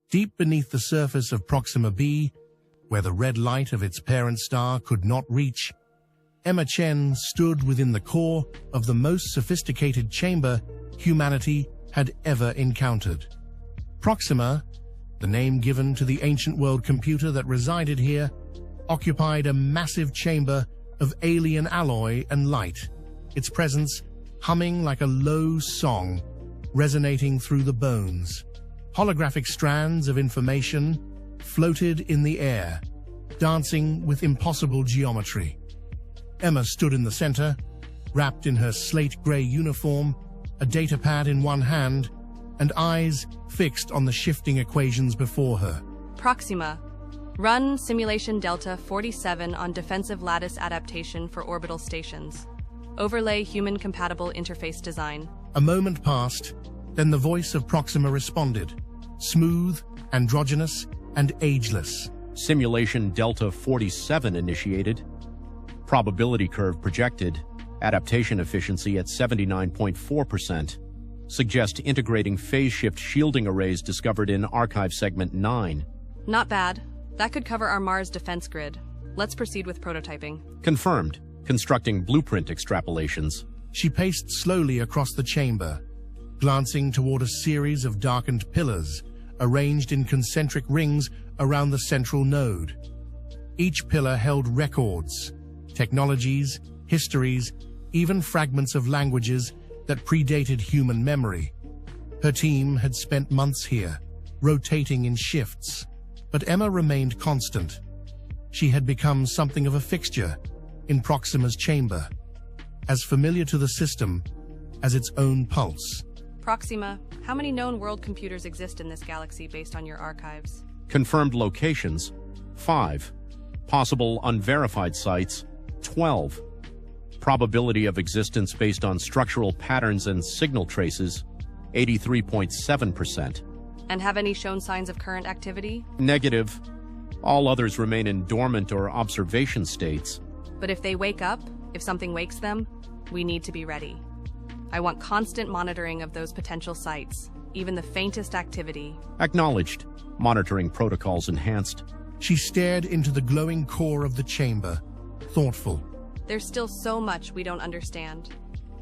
Deep beneath the surface of Proxima B, where the red light of its parent star could not reach, Chen stood within the core of the most sophisticated chamber humanity had ever encountered. Proxima, the name given to the ancient world computer that resided here, occupied a massive chamber of alien alloy and light, its presence humming like a low song, resonating through the bones. Holographic strands of information floated in the air, dancing with impossible geometry. Emma stood in the center, wrapped in her slate-gray uniform, a datapad in one hand, and eyes fixed on the shifting equations before her. Proxima. Run Simulation Delta 47 on defensive lattice adaptation for orbital stations. Overlay human-compatible interface design. A moment passed, then the voice of Proxima responded, smooth, androgynous, and ageless. Simulation Delta 47 initiated. Probability curve projected. Adaptation efficiency at 79.4%. Suggest integrating phase shift shielding arrays discovered in Archive Segment 9. Not bad. That could cover our Mars defense grid. Let's proceed with prototyping. Confirmed. Constructing blueprint extrapolations. She paced slowly across the chamber, glancing toward a series of darkened pillars arranged in concentric rings around the central node. Each pillar held records, technologies, histories, even fragments of languages that predated human memory. Her team had spent months here, rotating in shifts, but Emma remained constant. She had become something of a fixture in Proxima's chamber, as familiar to the system as its own pulse. Proxima, how many known world computers exist in this galaxy based on your archives? Confirmed locations, 5. Possible unverified sites, 12. Probability of existence based on structural patterns and signal traces, 83.7%. And have any shown signs of current activity? Negative. All others remain in dormant or observation states. But if they wake up, if something wakes them, we need to be ready. I want constant monitoring of those potential sites, even the faintest activity. Acknowledged. Monitoring protocols enhanced. She stared into the glowing core of the chamber, thoughtful. There's still so much we don't understand.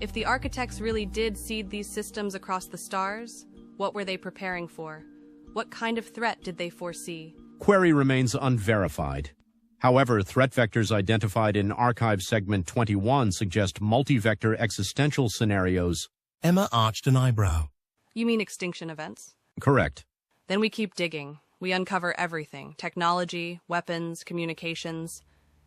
If the architects really did seed these systems across the stars, what were they preparing for? What kind of threat did they foresee? Query remains unverified. However, threat vectors identified in Archive Segment 21 suggest multi-vector existential scenarios. Emma arched an eyebrow. You mean extinction events? Correct. Then we keep digging. We uncover everything: technology, weapons, communications.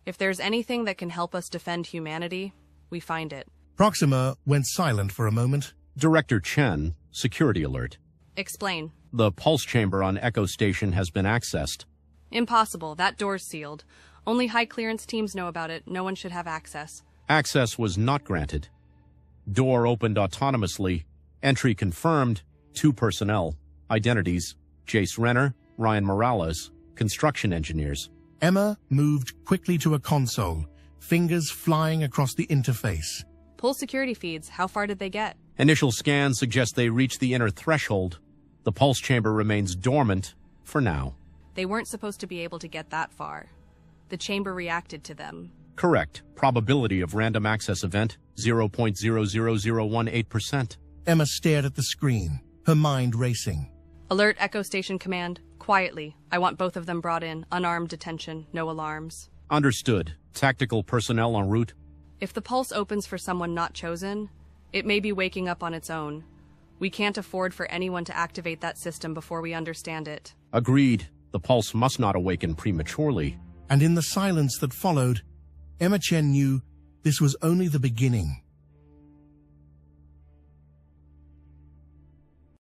If there's anything that can help us defend humanity, we find it. Proxima went silent for a moment. Director Chen, security alert. Explain. The pulse chamber on Echo Station has been accessed. Impossible. That door's sealed. Only high-clearance teams know about it. No one should have access. Access was not granted. Door opened autonomously. Entry confirmed. 2 personnel. Identities: Jace Renner, Ryan Morales, construction engineers. Emma moved quickly to a console, fingers flying across the interface. Pull security feeds. How far did they get? Initial scans suggest they reached the inner threshold. The pulse chamber remains dormant for now. They weren't supposed to be able to get that far. The chamber reacted to them. Correct. Probability of random access event, 0.00018%. Emma stared at the screen, her mind racing. Alert Echo Station Command. Quietly. I want both of them brought in. Unarmed detention. No alarms. Understood. Tactical personnel en route. If the pulse opens for someone not chosen, it may be waking up on its own. We can't afford for anyone to activate that system before we understand it. Agreed. The pulse must not awaken prematurely. And in the silence that followed, Chen knew this was only the beginning.